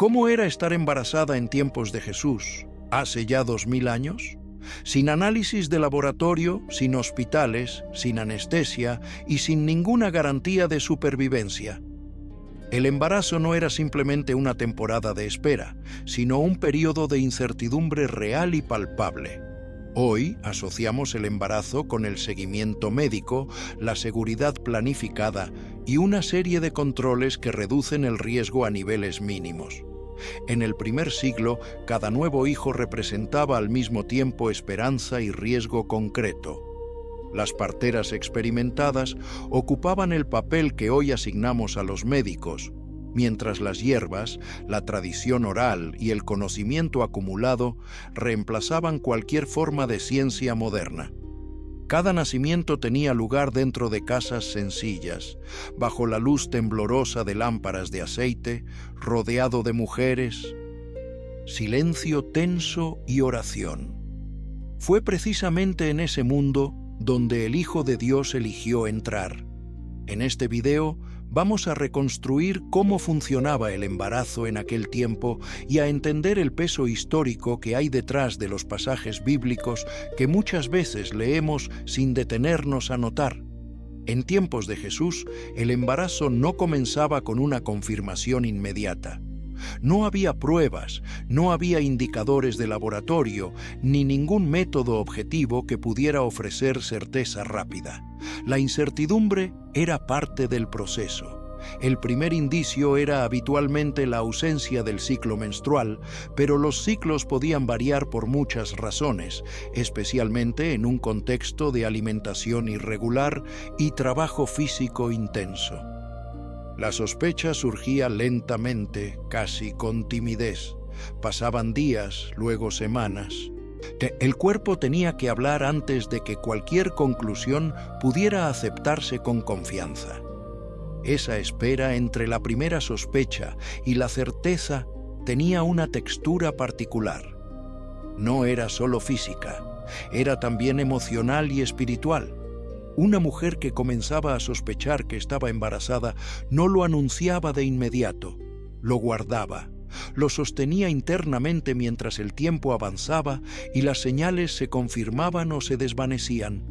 ¿Cómo era estar embarazada en tiempos de Jesús, hace ya 2000 años? Sin análisis de laboratorio, sin hospitales, sin anestesia y sin ninguna garantía de supervivencia. El embarazo no era simplemente una temporada de espera, sino un periodo de incertidumbre real y palpable. Hoy asociamos el embarazo con el seguimiento médico, la seguridad planificada y una serie de controles que reducen el riesgo a niveles mínimos. En el primer siglo, cada nuevo hijo representaba al mismo tiempo esperanza y riesgo concreto. Las parteras experimentadas ocupaban el papel que hoy asignamos a los médicos, mientras las hierbas, la tradición oral y el conocimiento acumulado reemplazaban cualquier forma de ciencia moderna. Cada nacimiento tenía lugar dentro de casas sencillas, bajo la luz temblorosa de lámparas de aceite, rodeado de mujeres, silencio tenso y oración. Fue precisamente en ese mundo donde el Hijo de Dios eligió entrar. En este video vamos a reconstruir cómo funcionaba el embarazo en aquel tiempo y a entender el peso histórico que hay detrás de los pasajes bíblicos que muchas veces leemos sin detenernos a notar. En tiempos de Jesús, el embarazo no comenzaba con una confirmación inmediata. No había pruebas, no había indicadores de laboratorio, ni ningún método objetivo que pudiera ofrecer certeza rápida. La incertidumbre era parte del proceso. El primer indicio era habitualmente la ausencia del ciclo menstrual, pero los ciclos podían variar por muchas razones, especialmente en un contexto de alimentación irregular y trabajo físico intenso. La sospecha surgía lentamente, casi con timidez. Pasaban días, luego semanas. El cuerpo tenía que hablar antes de que cualquier conclusión pudiera aceptarse con confianza. Esa espera entre la primera sospecha y la certeza tenía una textura particular. No era solo física, era también emocional y espiritual. Una mujer que comenzaba a sospechar que estaba embarazada no lo anunciaba de inmediato, lo guardaba, lo sostenía internamente mientras el tiempo avanzaba y las señales se confirmaban o se desvanecían.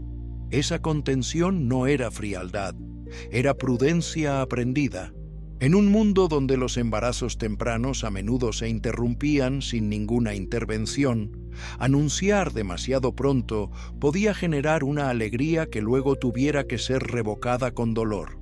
Esa contención no era frialdad, era prudencia aprendida. En un mundo donde los embarazos tempranos a menudo se interrumpían sin ninguna intervención, anunciar demasiado pronto podía generar una alegría que luego tuviera que ser revocada con dolor.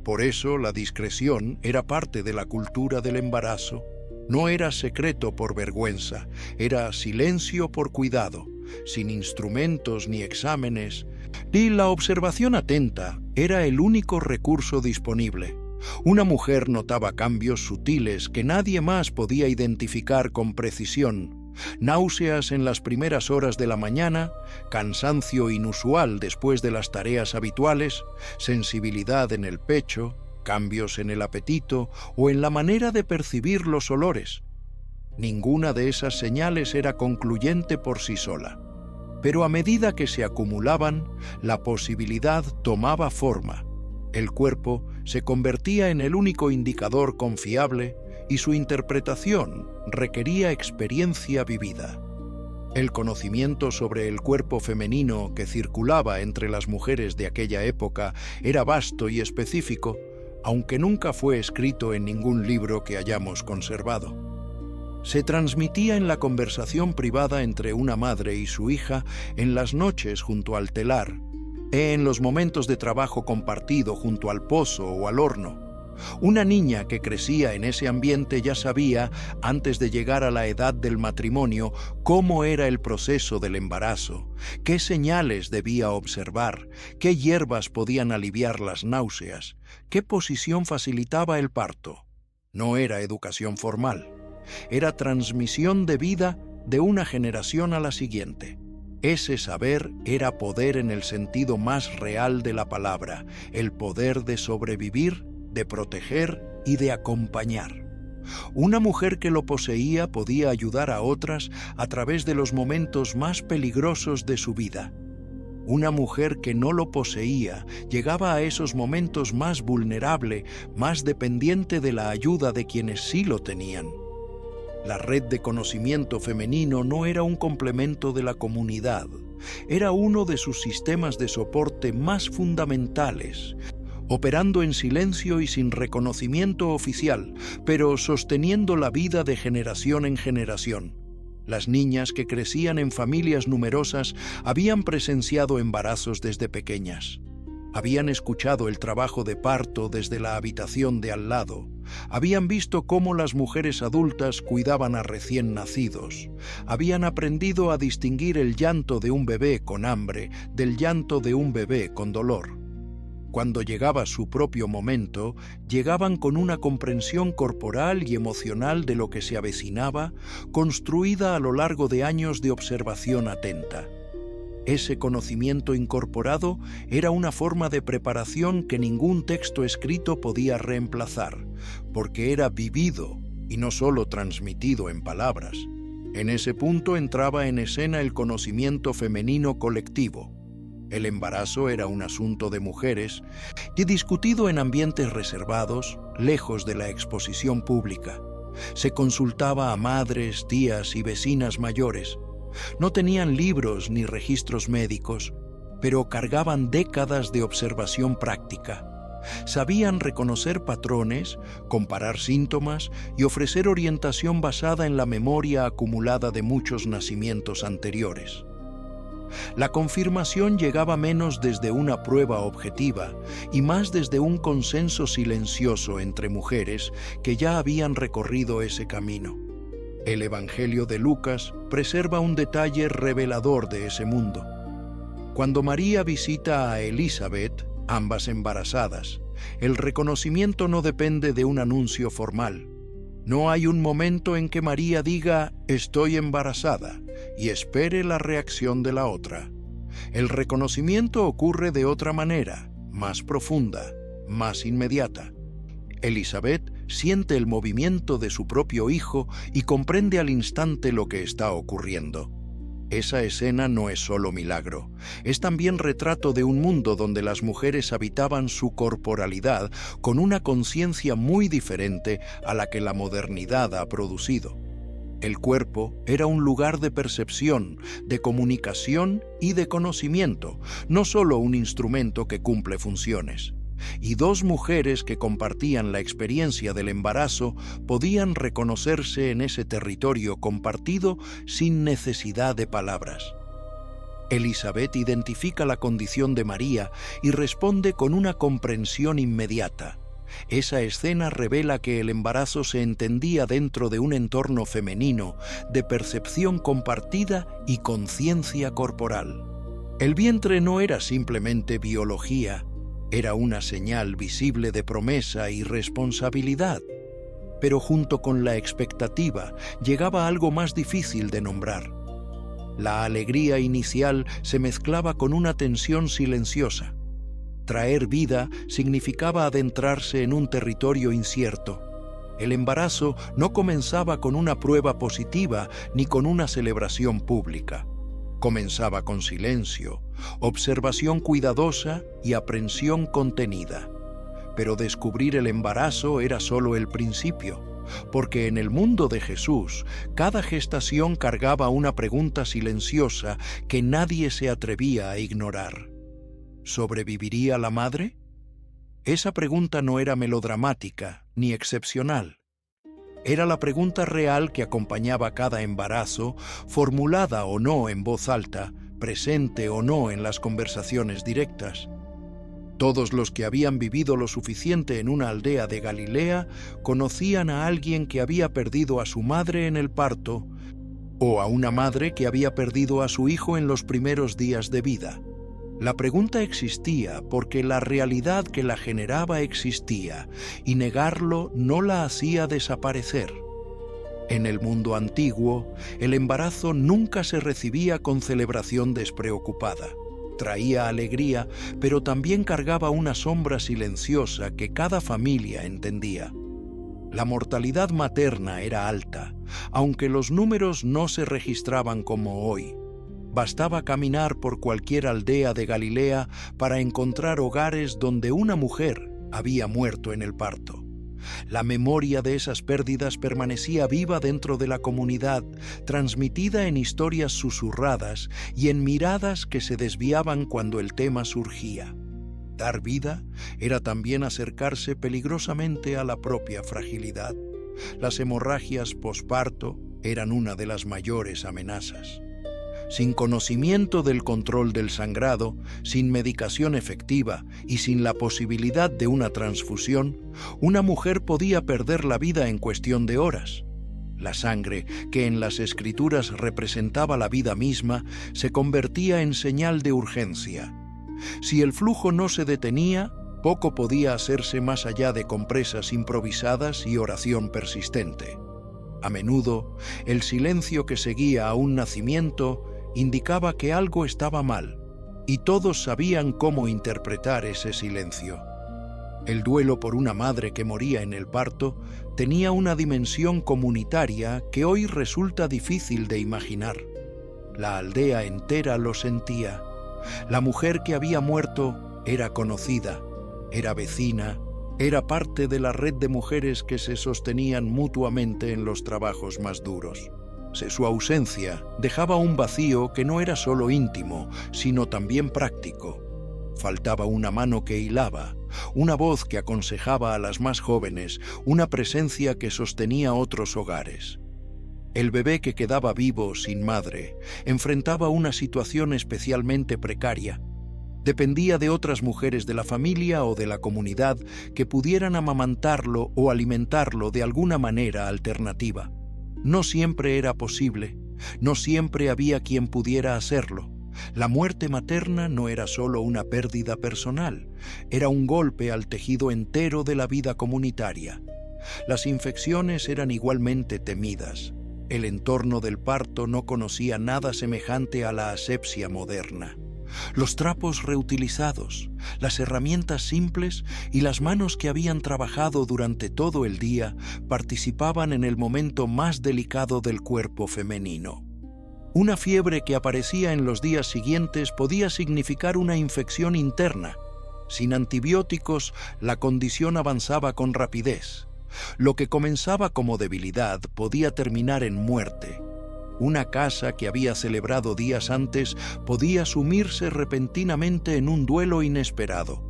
Por eso la discreción era parte de la cultura del embarazo. No era secreto por vergüenza, era silencio por cuidado, sin instrumentos ni exámenes, y la observación atenta era el único recurso disponible. Una mujer notaba cambios sutiles que nadie más podía identificar con precisión. Náuseas en las primeras horas de la mañana, cansancio inusual después de las tareas habituales, sensibilidad en el pecho, cambios en el apetito o en la manera de percibir los olores. Ninguna de esas señales era concluyente por sí sola. Pero a medida que se acumulaban, la posibilidad tomaba forma. El cuerpo se convertía en el único indicador confiable y su interpretación requería experiencia vivida. El conocimiento sobre el cuerpo femenino que circulaba entre las mujeres de aquella época era vasto y específico, aunque nunca fue escrito en ningún libro que hayamos conservado. Se transmitía en la conversación privada entre una madre y su hija en las noches junto al telar, en los momentos de trabajo compartido junto al pozo o al horno. Una niña que crecía en ese ambiente ya sabía, antes de llegar a la edad del matrimonio, cómo era el proceso del embarazo, qué señales debía observar, qué hierbas podían aliviar las náuseas, qué posición facilitaba el parto. No era educación formal, era transmisión de vida de una generación a la siguiente. Ese saber era poder en el sentido más real de la palabra, el poder de sobrevivir, de proteger y de acompañar. Una mujer que lo poseía podía ayudar a otras a través de los momentos más peligrosos de su vida. Una mujer que no lo poseía llegaba a esos momentos más vulnerable, más dependiente de la ayuda de quienes sí lo tenían. La red de conocimiento femenino no era un complemento de la comunidad, era uno de sus sistemas de soporte más fundamentales, operando en silencio y sin reconocimiento oficial, pero sosteniendo la vida de generación en generación. Las niñas que crecían en familias numerosas habían presenciado embarazos desde pequeñas. Habían escuchado el trabajo de parto desde la habitación de al lado. Habían visto cómo las mujeres adultas cuidaban a recién nacidos. Habían aprendido a distinguir el llanto de un bebé con hambre del llanto de un bebé con dolor. Cuando llegaba su propio momento, llegaban con una comprensión corporal y emocional de lo que se avecinaba, construida a lo largo de años de observación atenta. Ese conocimiento incorporado era una forma de preparación que ningún texto escrito podía reemplazar, porque era vivido y no solo transmitido en palabras. En ese punto entraba en escena el conocimiento femenino colectivo. El embarazo era un asunto de mujeres y discutido en ambientes reservados, lejos de la exposición pública. Se consultaba a madres, tías y vecinas mayores. No tenían libros ni registros médicos, pero cargaban décadas de observación práctica. Sabían reconocer patrones, comparar síntomas y ofrecer orientación basada en la memoria acumulada de muchos nacimientos anteriores. La confirmación llegaba menos desde una prueba objetiva y más desde un consenso silencioso entre mujeres que ya habían recorrido ese camino. El Evangelio de Lucas preserva un detalle revelador de ese mundo. Cuando María visita a Elizabeth, ambas embarazadas, el reconocimiento no depende de un anuncio formal. No hay un momento en que María diga «estoy embarazada» y espere la reacción de la otra. El reconocimiento ocurre de otra manera, más profunda, más inmediata. Elizabeth siente el movimiento de su propio hijo y comprende al instante lo que está ocurriendo. Esa escena no es solo milagro, es también retrato de un mundo donde las mujeres habitaban su corporalidad con una conciencia muy diferente a la que la modernidad ha producido. El cuerpo era un lugar de percepción, de comunicación y de conocimiento, no solo un instrumento que cumple funciones. Y dos mujeres que compartían la experiencia del embarazo podían reconocerse en ese territorio compartido sin necesidad de palabras. Elizabeth identifica la condición de María y responde con una comprensión inmediata. Esa escena revela que el embarazo se entendía dentro de un entorno femenino, de percepción compartida y conciencia corporal. El vientre no era simplemente biología, era una señal visible de promesa y responsabilidad. Pero junto con la expectativa llegaba algo más difícil de nombrar. La alegría inicial se mezclaba con una tensión silenciosa. Traer vida significaba adentrarse en un territorio incierto. El embarazo no comenzaba con una prueba positiva ni con una celebración pública. Comenzaba con silencio, observación cuidadosa y aprensión contenida. Pero descubrir el embarazo era solo el principio, porque en el mundo de Jesús, cada gestación cargaba una pregunta silenciosa que nadie se atrevía a ignorar. ¿Sobreviviría la madre? Esa pregunta no era melodramática ni excepcional. Era la pregunta real que acompañaba cada embarazo, formulada o no en voz alta, presente o no en las conversaciones directas. Todos los que habían vivido lo suficiente en una aldea de Galilea conocían a alguien que había perdido a su madre en el parto o a una madre que había perdido a su hijo en los primeros días de vida. La pregunta existía porque la realidad que la generaba existía y negarlo no la hacía desaparecer. En el mundo antiguo, el embarazo nunca se recibía con celebración despreocupada. Traía alegría, pero también cargaba una sombra silenciosa que cada familia entendía. La mortalidad materna era alta, aunque los números no se registraban como hoy. Bastaba caminar por cualquier aldea de Galilea para encontrar hogares donde una mujer había muerto en el parto. La memoria de esas pérdidas permanecía viva dentro de la comunidad, transmitida en historias susurradas y en miradas que se desviaban cuando el tema surgía. Dar vida era también acercarse peligrosamente a la propia fragilidad. Las hemorragias posparto eran una de las mayores amenazas. Sin conocimiento del control del sangrado, sin medicación efectiva y sin la posibilidad de una transfusión, una mujer podía perder la vida en cuestión de horas. La sangre, que en las escrituras representaba la vida misma, se convertía en señal de urgencia. Si el flujo no se detenía, poco podía hacerse más allá de compresas improvisadas y oración persistente. A menudo, el silencio que seguía a un nacimiento indicaba que algo estaba mal, y todos sabían cómo interpretar ese silencio. El duelo por una madre que moría en el parto tenía una dimensión comunitaria que hoy resulta difícil de imaginar. La aldea entera lo sentía. La mujer que había muerto era conocida, era vecina, era parte de la red de mujeres que se sostenían mutuamente en los trabajos más duros. Su ausencia dejaba un vacío que no era solo íntimo, sino también práctico. Faltaba una mano que hilaba, una voz que aconsejaba a las más jóvenes, una presencia que sostenía otros hogares. El bebé que quedaba vivo sin madre enfrentaba una situación especialmente precaria. Dependía de otras mujeres de la familia o de la comunidad que pudieran amamantarlo o alimentarlo de alguna manera alternativa. No siempre era posible, no siempre había quien pudiera hacerlo. La muerte materna no era solo una pérdida personal, era un golpe al tejido entero de la vida comunitaria. Las infecciones eran igualmente temidas. El entorno del parto no conocía nada semejante a la asepsia moderna. Los trapos reutilizados, las herramientas simples y las manos que habían trabajado durante todo el día participaban en el momento más delicado del cuerpo femenino. Una fiebre que aparecía en los días siguientes podía significar una infección interna. Sin antibióticos, la condición avanzaba con rapidez. Lo que comenzaba como debilidad podía terminar en muerte. Una casa que había celebrado días antes podía sumirse repentinamente en un duelo inesperado.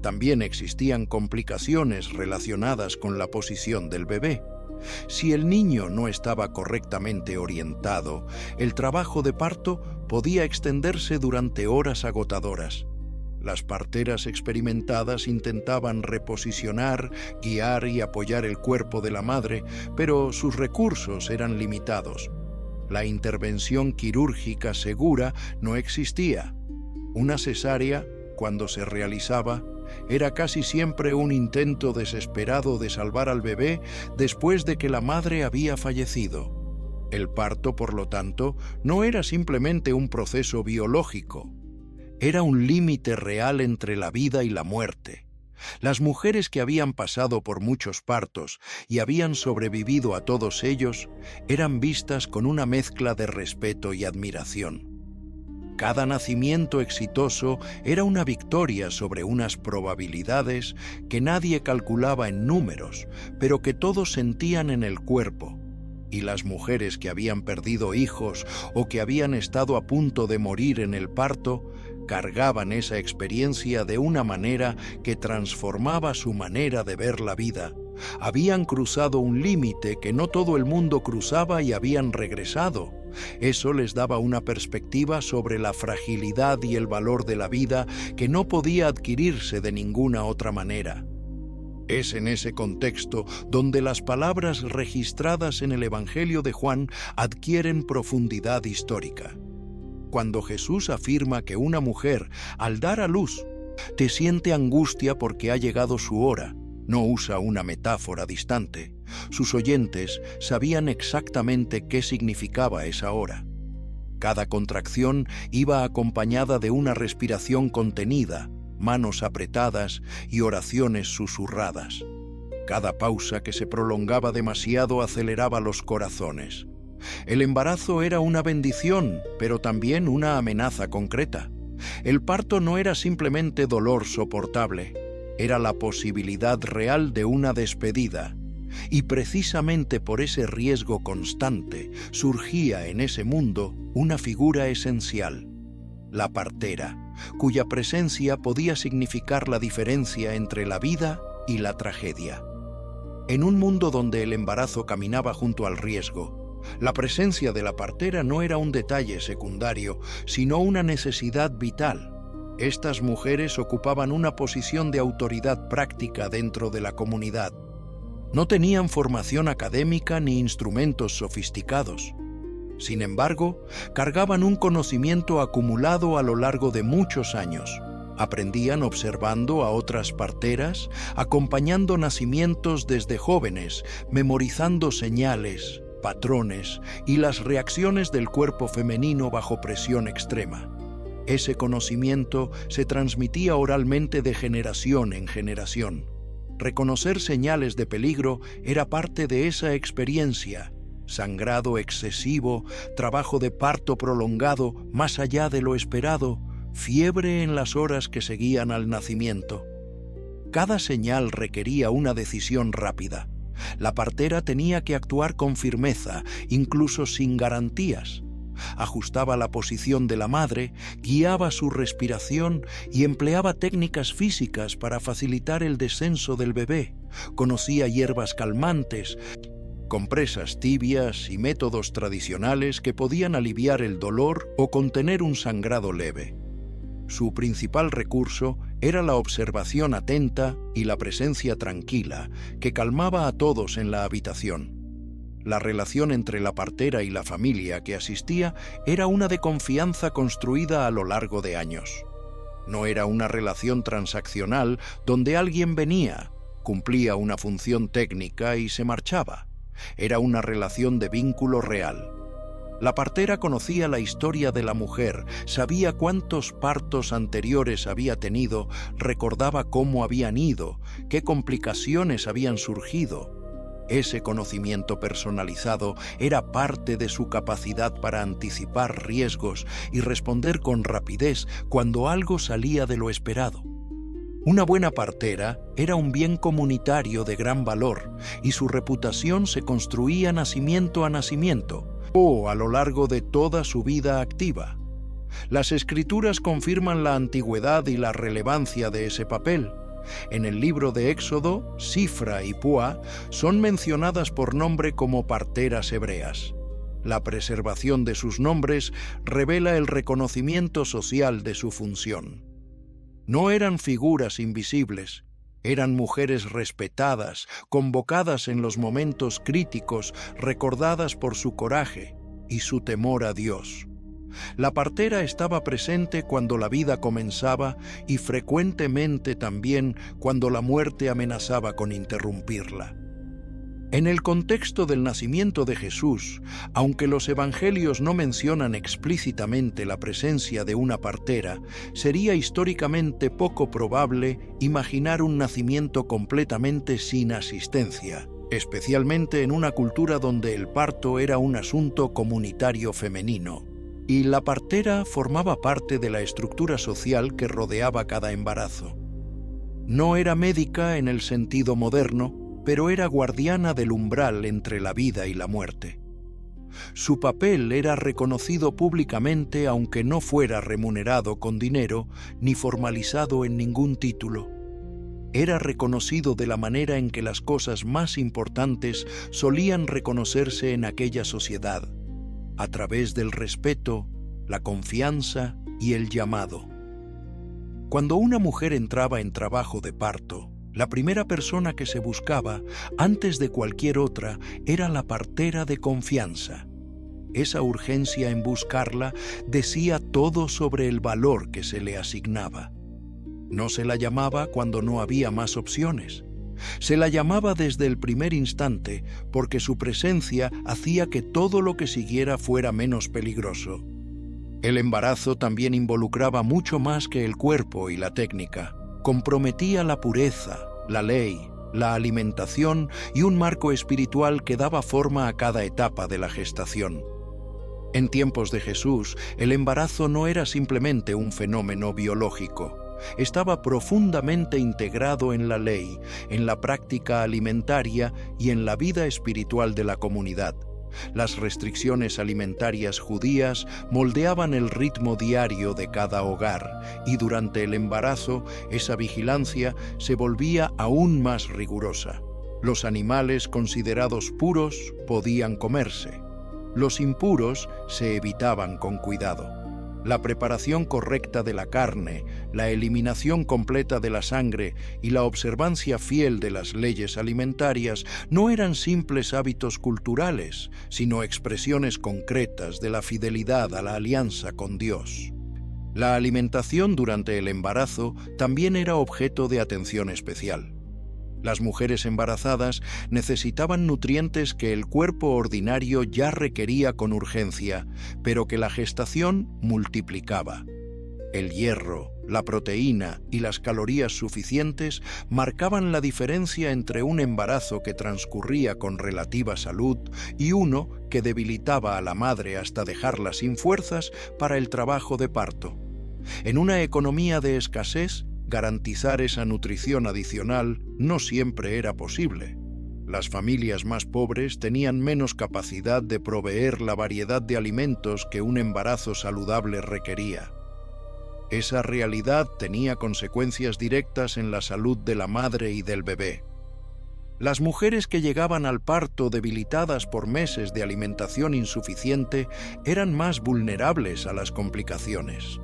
También existían complicaciones relacionadas con la posición del bebé. Si el niño no estaba correctamente orientado, el trabajo de parto podía extenderse durante horas agotadoras. Las parteras experimentadas intentaban reposicionar, guiar y apoyar el cuerpo de la madre, pero sus recursos eran limitados. La intervención quirúrgica segura no existía. Una cesárea, cuando se realizaba, era casi siempre un intento desesperado de salvar al bebé después de que la madre había fallecido. El parto, por lo tanto, no era simplemente un proceso biológico. Era un límite real entre la vida y la muerte. Las mujeres que habían pasado por muchos partos y habían sobrevivido a todos ellos eran vistas con una mezcla de respeto y admiración. Cada nacimiento exitoso era una victoria sobre unas probabilidades que nadie calculaba en números, pero que todos sentían en el cuerpo. Y las mujeres que habían perdido hijos o que habían estado a punto de morir en el parto cargaban esa experiencia de una manera que transformaba su manera de ver la vida. Habían cruzado un límite que no todo el mundo cruzaba y habían regresado. Eso les daba una perspectiva sobre la fragilidad y el valor de la vida que no podía adquirirse de ninguna otra manera. Es en ese contexto donde las palabras registradas en el Evangelio de Juan adquieren profundidad histórica. Cuando Jesús afirma que una mujer, al dar a luz, te siente angustia porque ha llegado su hora, no usa una metáfora distante. Sus oyentes sabían exactamente qué significaba esa hora. Cada contracción iba acompañada de una respiración contenida, manos apretadas y oraciones susurradas. Cada pausa que se prolongaba demasiado aceleraba los corazones. El embarazo era una bendición, pero también una amenaza concreta. El parto no era simplemente dolor soportable, era la posibilidad real de una despedida, y precisamente por ese riesgo constante surgía en ese mundo una figura esencial, la partera, cuya presencia podía significar la diferencia entre la vida y la tragedia. En un mundo donde el embarazo caminaba junto al riesgo, la presencia de la partera no era un detalle secundario, sino una necesidad vital. Estas mujeres ocupaban una posición de autoridad práctica dentro de la comunidad. No tenían formación académica ni instrumentos sofisticados. Sin embargo, cargaban un conocimiento acumulado a lo largo de muchos años. Aprendían observando a otras parteras, acompañando nacimientos desde jóvenes, memorizando señales, patrones y las reacciones del cuerpo femenino bajo presión extrema. Ese conocimiento se transmitía oralmente de generación en generación. Reconocer señales de peligro era parte de esa experiencia. Sangrado excesivo, trabajo de parto prolongado más allá de lo esperado, fiebre en las horas que seguían al nacimiento. Cada señal requería una decisión rápida. La partera tenía que actuar con firmeza, incluso sin garantías. Ajustaba la posición de la madre, guiaba su respiración y empleaba técnicas físicas para facilitar el descenso del bebé. Conocía hierbas calmantes, compresas tibias y métodos tradicionales que podían aliviar el dolor o contener un sangrado leve. Su principal recurso era la observación atenta y la presencia tranquila, que calmaba a todos en la habitación. La relación entre la partera y la familia que asistía era una de confianza construida a lo largo de años. No era una relación transaccional donde alguien venía, cumplía una función técnica y se marchaba. Era una relación de vínculo real. La partera conocía la historia de la mujer, sabía cuántos partos anteriores había tenido, recordaba cómo habían ido, qué complicaciones habían surgido. Ese conocimiento personalizado era parte de su capacidad para anticipar riesgos y responder con rapidez cuando algo salía de lo esperado. Una buena partera era un bien comunitario de gran valor y su reputación se construía nacimiento a nacimiento o a lo largo de toda su vida activa. Las escrituras confirman la antigüedad y la relevancia de ese papel. En el libro de Éxodo, Sifra y Púa son mencionadas por nombre como parteras hebreas. La preservación de sus nombres revela el reconocimiento social de su función. No eran figuras invisibles, eran mujeres respetadas, convocadas en los momentos críticos, recordadas por su coraje y su temor a Dios. La partera estaba presente cuando la vida comenzaba y frecuentemente también cuando la muerte amenazaba con interrumpirla. En el contexto del nacimiento de Jesús, aunque los evangelios no mencionan explícitamente la presencia de una partera, sería históricamente poco probable imaginar un nacimiento completamente sin asistencia, especialmente en una cultura donde el parto era un asunto comunitario femenino. Y la partera formaba parte de la estructura social que rodeaba cada embarazo. No era médica en el sentido moderno, pero era guardiana del umbral entre la vida y la muerte. Su papel era reconocido públicamente aunque no fuera remunerado con dinero ni formalizado en ningún título. Era reconocido de la manera en que las cosas más importantes solían reconocerse en aquella sociedad, a través del respeto, la confianza y el llamado. Cuando una mujer entraba en trabajo de parto, la primera persona que se buscaba, antes de cualquier otra, era la partera de confianza. Esa urgencia en buscarla decía todo sobre el valor que se le asignaba. No se la llamaba cuando no había más opciones. Se la llamaba desde el primer instante porque su presencia hacía que todo lo que siguiera fuera menos peligroso. El embarazo también involucraba mucho más que el cuerpo y la técnica. Comprometía la pureza, la ley, la alimentación y un marco espiritual que daba forma a cada etapa de la gestación. En tiempos de Jesús, el embarazo no era simplemente un fenómeno biológico. estaba profundamente integrado en la ley, en la práctica alimentaria y en la vida espiritual de la comunidad. Las restricciones alimentarias judías moldeaban el ritmo diario de cada hogar, y durante el embarazo esa vigilancia se volvía aún más rigurosa. Los animales considerados puros podían comerse. Los impuros se evitaban con cuidado. La preparación correcta de la carne, la eliminación completa de la sangre y la observancia fiel de las leyes alimentarias no eran simples hábitos culturales, sino expresiones concretas de la fidelidad a la alianza con Dios. La alimentación durante el embarazo también era objeto de atención especial. Las mujeres embarazadas necesitaban nutrientes que el cuerpo ordinario ya requería con urgencia, pero que la gestación multiplicaba. El hierro, la proteína y las calorías suficientes marcaban la diferencia entre un embarazo que transcurría con relativa salud y uno que debilitaba a la madre hasta dejarla sin fuerzas para el trabajo de parto. En una economía de escasez, garantizar esa nutrición adicional no siempre era posible. Las familias más pobres tenían menos capacidad de proveer la variedad de alimentos que un embarazo saludable requería. Esa realidad tenía consecuencias directas en la salud de la madre y del bebé. Las mujeres que llegaban al parto debilitadas por meses de alimentación insuficiente eran más vulnerables a las complicaciones.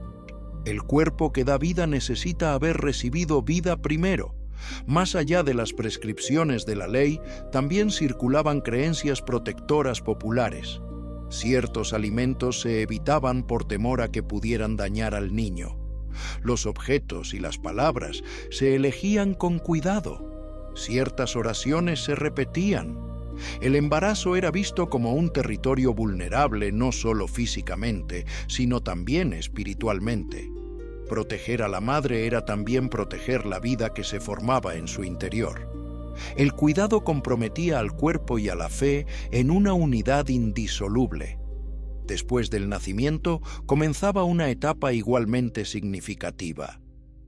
El cuerpo que da vida necesita haber recibido vida primero. Más allá de las prescripciones de la ley, también circulaban creencias protectoras populares. Ciertos alimentos se evitaban por temor a que pudieran dañar al niño. Los objetos y las palabras se elegían con cuidado. Ciertas oraciones se repetían. El embarazo era visto como un territorio vulnerable no solo físicamente, sino también espiritualmente. Proteger a la madre era también proteger la vida que se formaba en su interior. El cuidado comprometía al cuerpo y a la fe en una unidad indisoluble. Después del nacimiento comenzaba una etapa igualmente significativa.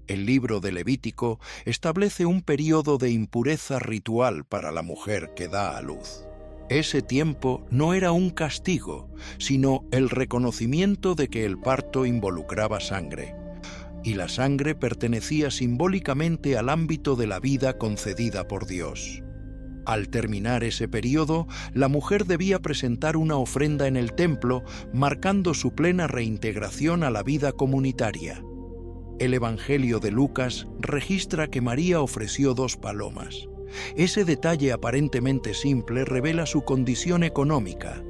El libro de Levítico establece un período de impureza ritual para la mujer que da a luz. Ese tiempo no era un castigo, sino el reconocimiento de que el parto involucraba sangre, y la sangre pertenecía simbólicamente al ámbito de la vida concedida por Dios. Al terminar ese período, la mujer debía presentar una ofrenda en el templo, marcando su plena reintegración a la vida comunitaria. El Evangelio de Lucas registra que María ofreció 2 palomas. Ese detalle aparentemente simple revela su condición económica.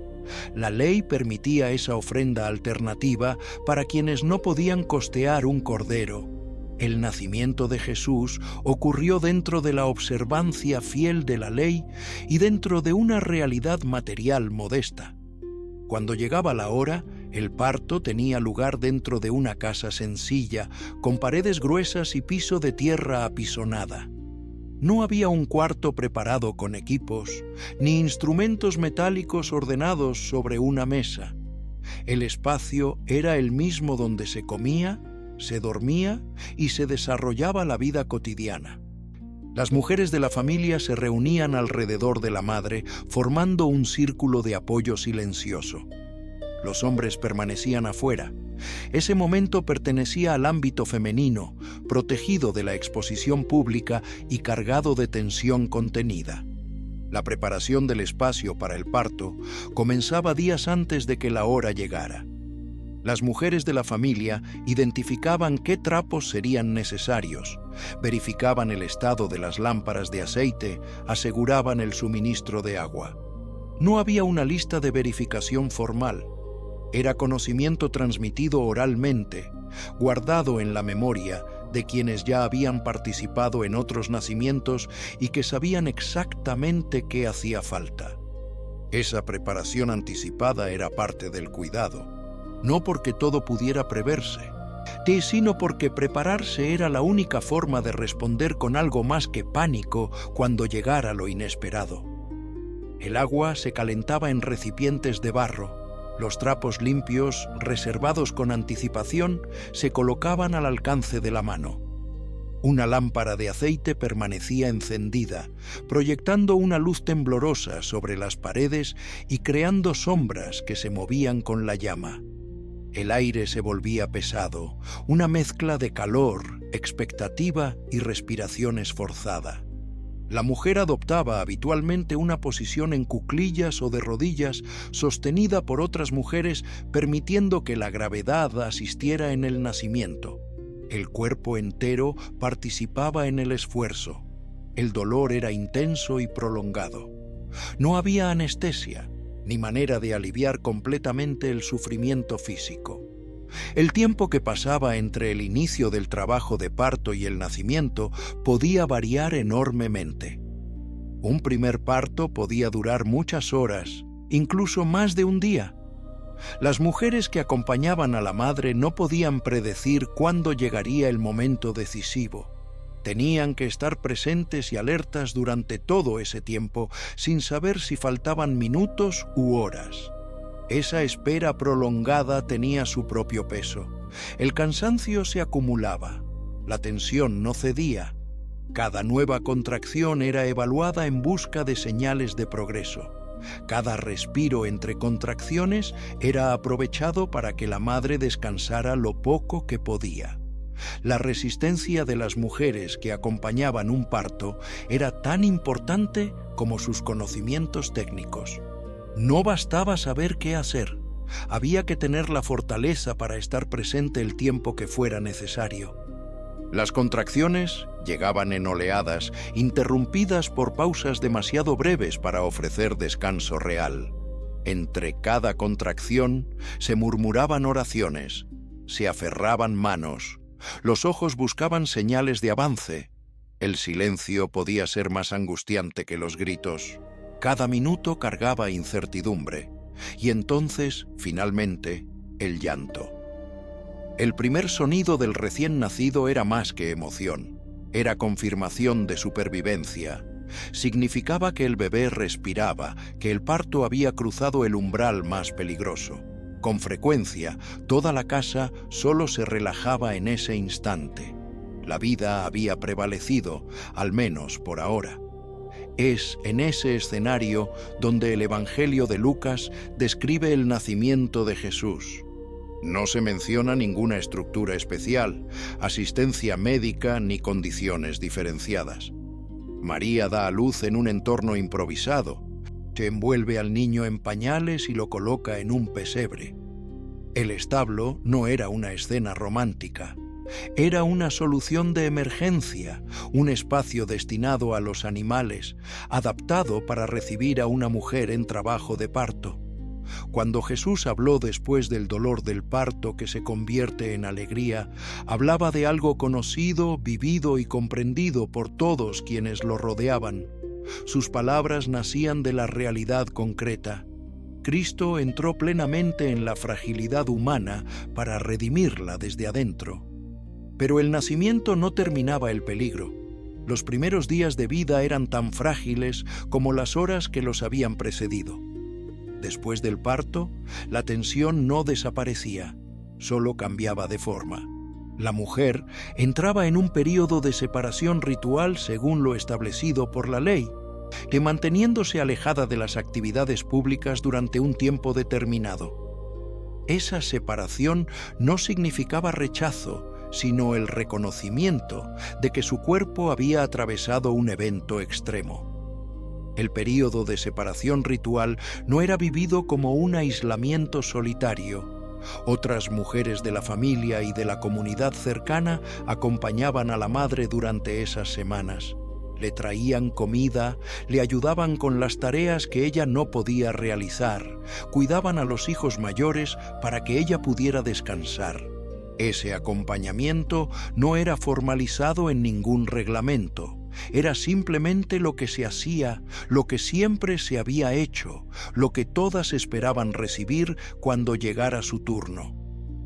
La ley permitía esa ofrenda alternativa para quienes no podían costear un cordero. El nacimiento de Jesús ocurrió dentro de la observancia fiel de la ley y dentro de una realidad material modesta. Cuando llegaba la hora, el parto tenía lugar dentro de una casa sencilla, con paredes gruesas y piso de tierra apisonada. No había un cuarto preparado con equipos, ni instrumentos metálicos ordenados sobre una mesa. El espacio era el mismo donde se comía, se dormía y se desarrollaba la vida cotidiana. Las mujeres de la familia se reunían alrededor de la madre, formando un círculo de apoyo silencioso. Los hombres permanecían afuera. Ese momento pertenecía al ámbito femenino, protegido de la exposición pública y cargado de tensión contenida. La preparación del espacio para el parto comenzaba días antes de que la hora llegara. Las mujeres de la familia identificaban qué trapos serían necesarios, verificaban el estado de las lámparas de aceite, aseguraban el suministro de agua. No había una lista de verificación formal. Era conocimiento transmitido oralmente, guardado en la memoria de quienes ya habían participado en otros nacimientos y que sabían exactamente qué hacía falta. Esa preparación anticipada era parte del cuidado. No porque todo pudiera preverse, sino porque prepararse era la única forma de responder con algo más que pánico cuando llegara lo inesperado. El agua se calentaba en recipientes de barro. Los trapos limpios, reservados con anticipación, se colocaban al alcance de la mano. Una lámpara de aceite permanecía encendida, proyectando una luz temblorosa sobre las paredes y creando sombras que se movían con la llama. El aire se volvía pesado, una mezcla de calor, expectativa y respiración esforzada. La mujer adoptaba habitualmente una posición en cuclillas o de rodillas, sostenida por otras mujeres, permitiendo que la gravedad asistiera en el nacimiento. El cuerpo entero participaba en el esfuerzo. El dolor era intenso y prolongado. No había anestesia, ni manera de aliviar completamente el sufrimiento físico. El tiempo que pasaba entre el inicio del trabajo de parto y el nacimiento podía variar enormemente. Un primer parto podía durar muchas horas, incluso más de un día. Las mujeres que acompañaban a la madre no podían predecir cuándo llegaría el momento decisivo. Tenían que estar presentes y alertas durante todo ese tiempo, sin saber si faltaban minutos u horas. Esa espera prolongada tenía su propio peso. El cansancio se acumulaba. La tensión no cedía. Cada nueva contracción era evaluada en busca de señales de progreso. Cada respiro entre contracciones era aprovechado para que la madre descansara lo poco que podía. La resistencia de las mujeres que acompañaban un parto era tan importante como sus conocimientos técnicos. No bastaba saber qué hacer, había que tener la fortaleza para estar presente el tiempo que fuera necesario. Las contracciones llegaban en oleadas, interrumpidas por pausas demasiado breves para ofrecer descanso real. Entre cada contracción se murmuraban oraciones, se aferraban manos, los ojos buscaban señales de avance. El silencio podía ser más angustiante que los gritos. Cada minuto cargaba incertidumbre, y entonces, finalmente, el llanto. El primer sonido del recién nacido era más que emoción, era confirmación de supervivencia. Significaba que el bebé respiraba, que el parto había cruzado el umbral más peligroso. Con frecuencia, toda la casa solo se relajaba en ese instante. La vida había prevalecido, al menos por ahora. Es en ese escenario donde el Evangelio de Lucas describe el nacimiento de Jesús. No se menciona ninguna estructura especial, asistencia médica ni condiciones diferenciadas. María da a luz en un entorno improvisado. Se envuelve al niño en pañales y lo coloca en un pesebre. El establo no era una escena romántica. Era una solución de emergencia, un espacio destinado a los animales, adaptado para recibir a una mujer en trabajo de parto. Cuando Jesús habló después del dolor del parto que se convierte en alegría, hablaba de algo conocido, vivido y comprendido por todos quienes lo rodeaban. Sus palabras nacían de la realidad concreta. Cristo entró plenamente en la fragilidad humana para redimirla desde adentro. Pero el nacimiento no terminaba el peligro. Los primeros días de vida eran tan frágiles como las horas que los habían precedido. Después del parto, la tensión no desaparecía, solo cambiaba de forma. La mujer entraba en un período de separación ritual según lo establecido por la ley, que manteniéndose alejada de las actividades públicas durante un tiempo determinado. Esa separación no significaba rechazo, sino el reconocimiento de que su cuerpo había atravesado un evento extremo. El período de separación ritual no era vivido como un aislamiento solitario. Otras mujeres de la familia y de la comunidad cercana acompañaban a la madre durante esas semanas. Le traían comida, le ayudaban con las tareas que ella no podía realizar, cuidaban a los hijos mayores para que ella pudiera descansar. Ese acompañamiento no era formalizado en ningún reglamento. Era simplemente lo que se hacía, lo que siempre se había hecho, lo que todas esperaban recibir cuando llegara su turno.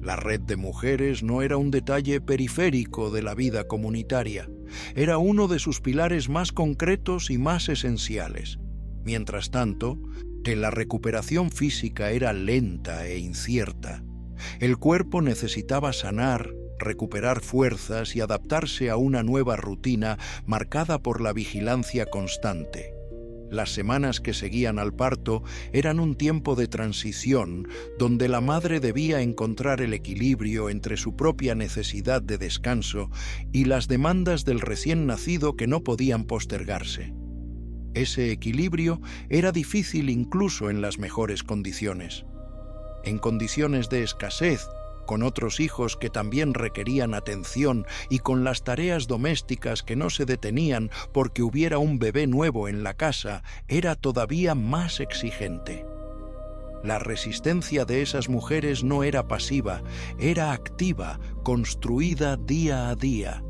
La red de mujeres no era un detalle periférico de la vida comunitaria, era uno de sus pilares más concretos y más esenciales. Mientras tanto, la recuperación física era lenta e incierta. El cuerpo necesitaba sanar, recuperar fuerzas y adaptarse a una nueva rutina marcada por la vigilancia constante. Las semanas que seguían al parto eran un tiempo de transición donde la madre debía encontrar el equilibrio entre su propia necesidad de descanso y las demandas del recién nacido que no podían postergarse. Ese equilibrio era difícil incluso en las mejores condiciones. En condiciones de escasez, con otros hijos que también requerían atención y con las tareas domésticas que no se detenían porque hubiera un bebé nuevo en la casa, era todavía más exigente. La resistencia de esas mujeres no era pasiva, era activa, construida día a día.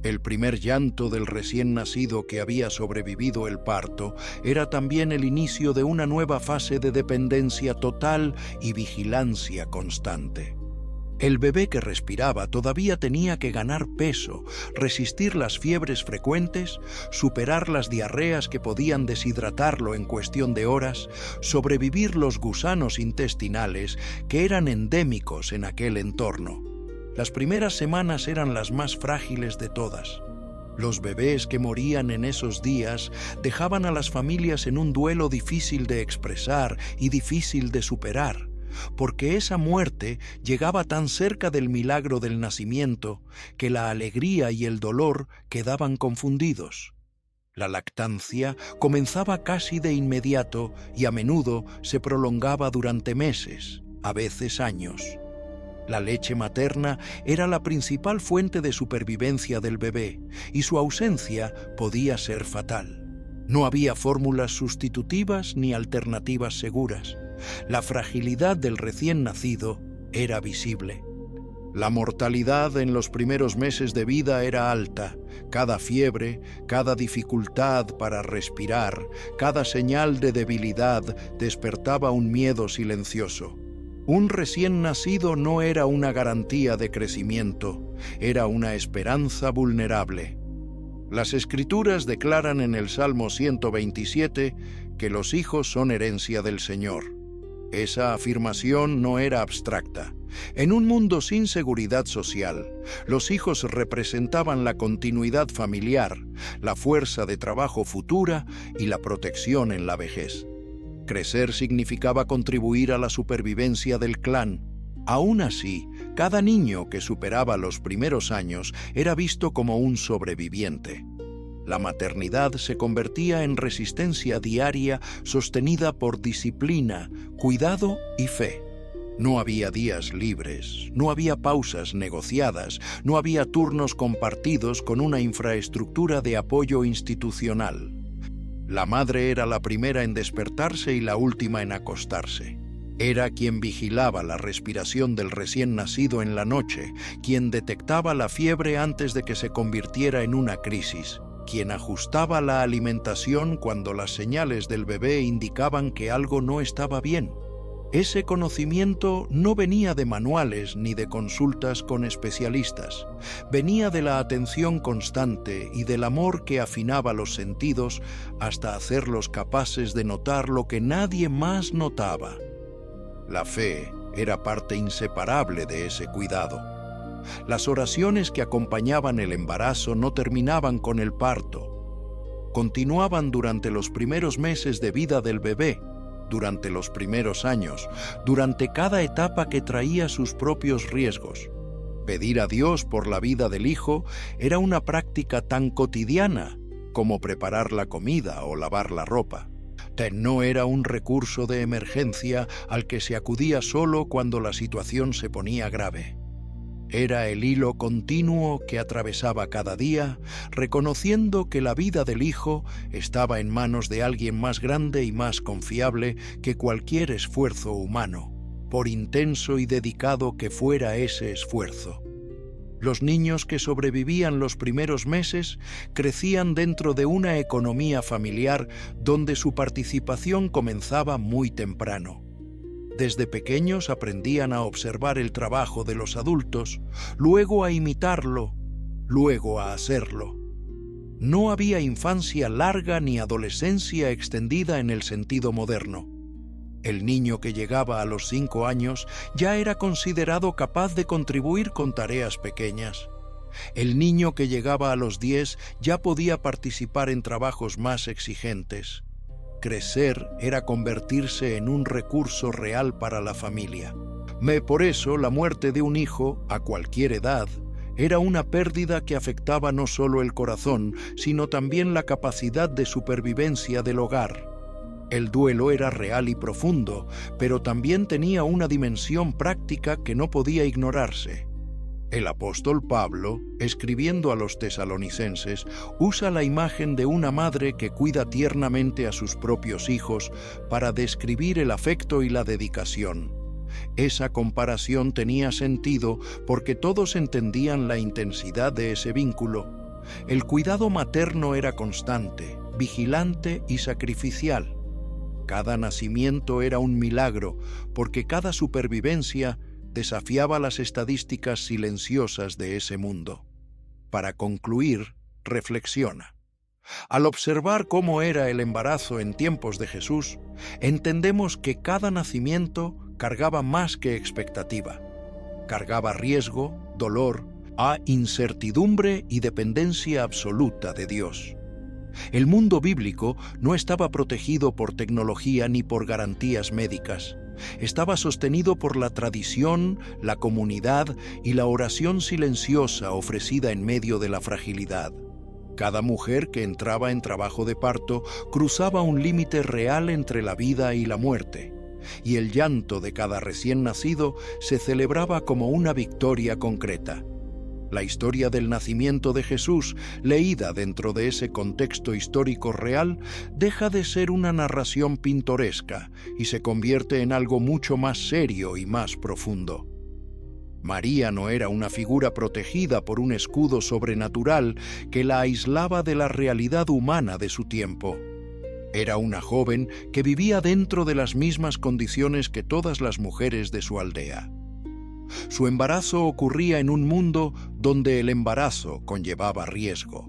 El primer llanto del recién nacido que había sobrevivido el parto era también el inicio de una nueva fase de dependencia total y vigilancia constante. El bebé que respiraba todavía tenía que ganar peso, resistir las fiebres frecuentes, superar las diarreas que podían deshidratarlo en cuestión de horas, sobrevivir los gusanos intestinales que eran endémicos en aquel entorno. Las primeras semanas eran las más frágiles de todas. Los bebés que morían en esos días dejaban a las familias en un duelo difícil de expresar y difícil de superar, porque esa muerte llegaba tan cerca del milagro del nacimiento que la alegría y el dolor quedaban confundidos. La lactancia comenzaba casi de inmediato y a menudo se prolongaba durante meses, a veces años. La leche materna era la principal fuente de supervivencia del bebé y su ausencia podía ser fatal. No había fórmulas sustitutivas ni alternativas seguras. La fragilidad del recién nacido era visible. La mortalidad en los primeros meses de vida era alta. Cada fiebre, cada dificultad para respirar, cada señal de debilidad despertaba un miedo silencioso. Un recién nacido no era una garantía de crecimiento, era una esperanza vulnerable. Las Escrituras declaran en el Salmo 127 que los hijos son herencia del Señor. Esa afirmación no era abstracta. En un mundo sin seguridad social, los hijos representaban la continuidad familiar, la fuerza de trabajo futura y la protección en la vejez. Crecer significaba contribuir a la supervivencia del clan. Aún así, cada niño que superaba los primeros años era visto como un sobreviviente. La maternidad se convertía en resistencia diaria sostenida por disciplina, cuidado y fe. No había días libres, no había pausas negociadas, no había turnos compartidos con una infraestructura de apoyo institucional. La madre era la primera en despertarse y la última en acostarse. Era quien vigilaba la respiración del recién nacido en la noche, quien detectaba la fiebre antes de que se convirtiera en una crisis, quien ajustaba la alimentación cuando las señales del bebé indicaban que algo no estaba bien. Ese conocimiento no venía de manuales ni de consultas con especialistas. Venía de la atención constante y del amor que afinaba los sentidos hasta hacerlos capaces de notar lo que nadie más notaba. La fe era parte inseparable de ese cuidado. Las oraciones que acompañaban el embarazo no terminaban con el parto. Continuaban durante los primeros meses de vida del bebé, durante los primeros años, durante cada etapa que traía sus propios riesgos. Pedir a Dios por la vida del hijo era una práctica tan cotidiana como preparar la comida o lavar la ropa. No era un recurso de emergencia al que se acudía solo cuando la situación se ponía grave. Era el hilo continuo que atravesaba cada día, reconociendo que la vida del hijo estaba en manos de alguien más grande y más confiable que cualquier esfuerzo humano, por intenso y dedicado que fuera ese esfuerzo. Los niños que sobrevivían los primeros meses crecían dentro de una economía familiar donde su participación comenzaba muy temprano. Desde pequeños aprendían a observar el trabajo de los adultos, luego a imitarlo, luego a hacerlo. No había infancia larga ni adolescencia extendida en el sentido moderno. El niño que llegaba a los 5 años ya era considerado capaz de contribuir con tareas pequeñas. El niño que llegaba a los 10 ya podía participar en trabajos más exigentes. Crecer era convertirse en un recurso real para la familia. Por eso, la muerte de un hijo, a cualquier edad, era una pérdida que afectaba no solo el corazón, sino también la capacidad de supervivencia del hogar. El duelo era real y profundo, pero también tenía una dimensión práctica que no podía ignorarse. El apóstol Pablo, escribiendo a los tesalonicenses, usa la imagen de una madre que cuida tiernamente a sus propios hijos para describir el afecto y la dedicación. Esa comparación tenía sentido porque todos entendían la intensidad de ese vínculo. El cuidado materno era constante, vigilante y sacrificial. Cada nacimiento era un milagro porque cada supervivencia desafiaba las estadísticas silenciosas de ese mundo. Para concluir, reflexiona. Al observar cómo era el embarazo en tiempos de Jesús, entendemos que cada nacimiento cargaba más que expectativa. Cargaba riesgo, dolor, incertidumbre y dependencia absoluta de Dios. El mundo bíblico no estaba protegido por tecnología ni por garantías médicas. Estaba sostenido por la tradición, la comunidad y la oración silenciosa ofrecida en medio de la fragilidad. Cada mujer que entraba en trabajo de parto cruzaba un límite real entre la vida y la muerte, y el llanto de cada recién nacido se celebraba como una victoria concreta. La historia del nacimiento de Jesús, leída dentro de ese contexto histórico real, deja de ser una narración pintoresca y se convierte en algo mucho más serio y más profundo. María no era una figura protegida por un escudo sobrenatural que la aislaba de la realidad humana de su tiempo. Era una joven que vivía dentro de las mismas condiciones que todas las mujeres de su aldea. Su embarazo ocurría en un mundo donde el embarazo conllevaba riesgo.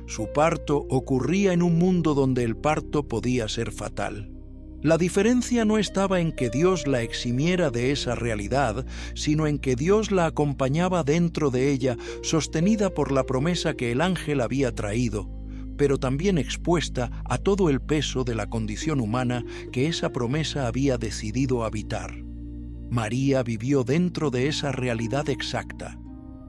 Su parto ocurría en un mundo donde el parto podía ser fatal. La diferencia no estaba en que Dios la eximiera de esa realidad, sino en que Dios la acompañaba dentro de ella, sostenida por la promesa que el ángel había traído, pero también expuesta a todo el peso de la condición humana que esa promesa había decidido habitar. María vivió dentro de esa realidad exacta.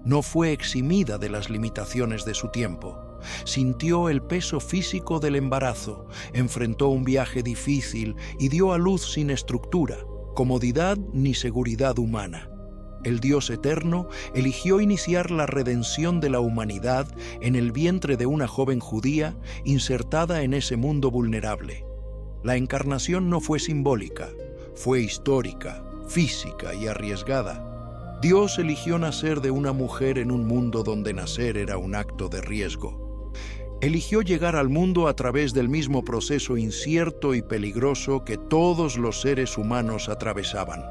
No fue eximida de las limitaciones de su tiempo. Sintió el peso físico del embarazo, enfrentó un viaje difícil y dio a luz sin estructura, comodidad ni seguridad humana. El Dios eterno eligió iniciar la redención de la humanidad en el vientre de una joven judía insertada en ese mundo vulnerable. La encarnación no fue simbólica, fue histórica, física y arriesgada. Dios eligió nacer de una mujer en un mundo donde nacer era un acto de riesgo. Eligió llegar al mundo a través del mismo proceso incierto y peligroso que todos los seres humanos atravesaban.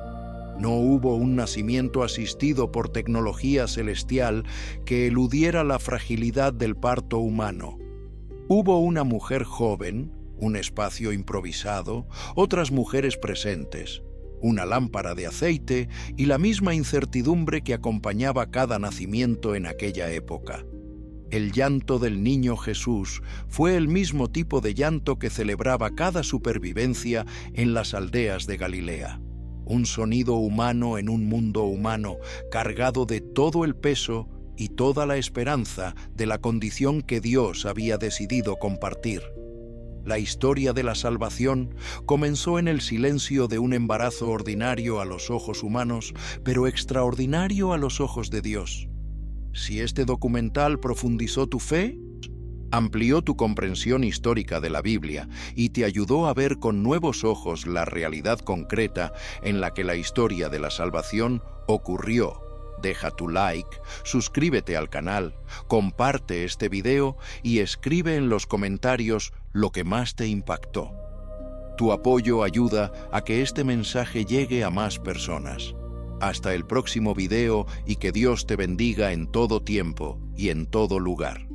No hubo un nacimiento asistido por tecnología celestial que eludiera la fragilidad del parto humano. Hubo una mujer joven, un espacio improvisado, otras mujeres presentes, una lámpara de aceite y la misma incertidumbre que acompañaba cada nacimiento en aquella época. El llanto del niño Jesús fue el mismo tipo de llanto que celebraba cada supervivencia en las aldeas de Galilea. Un sonido humano en un mundo humano, cargado de todo el peso y toda la esperanza de la condición que Dios había decidido compartir. La historia de la salvación comenzó en el silencio de un embarazo ordinario a los ojos humanos, pero extraordinario a los ojos de Dios. Si este documental profundizó tu fe, amplió tu comprensión histórica de la Biblia y te ayudó a ver con nuevos ojos la realidad concreta en la que la historia de la salvación ocurrió, deja tu like, suscríbete al canal, comparte este video y escribe en los comentarios lo que más te impactó. Tu apoyo ayuda a que este mensaje llegue a más personas. Hasta el próximo video y que Dios te bendiga en todo tiempo y en todo lugar.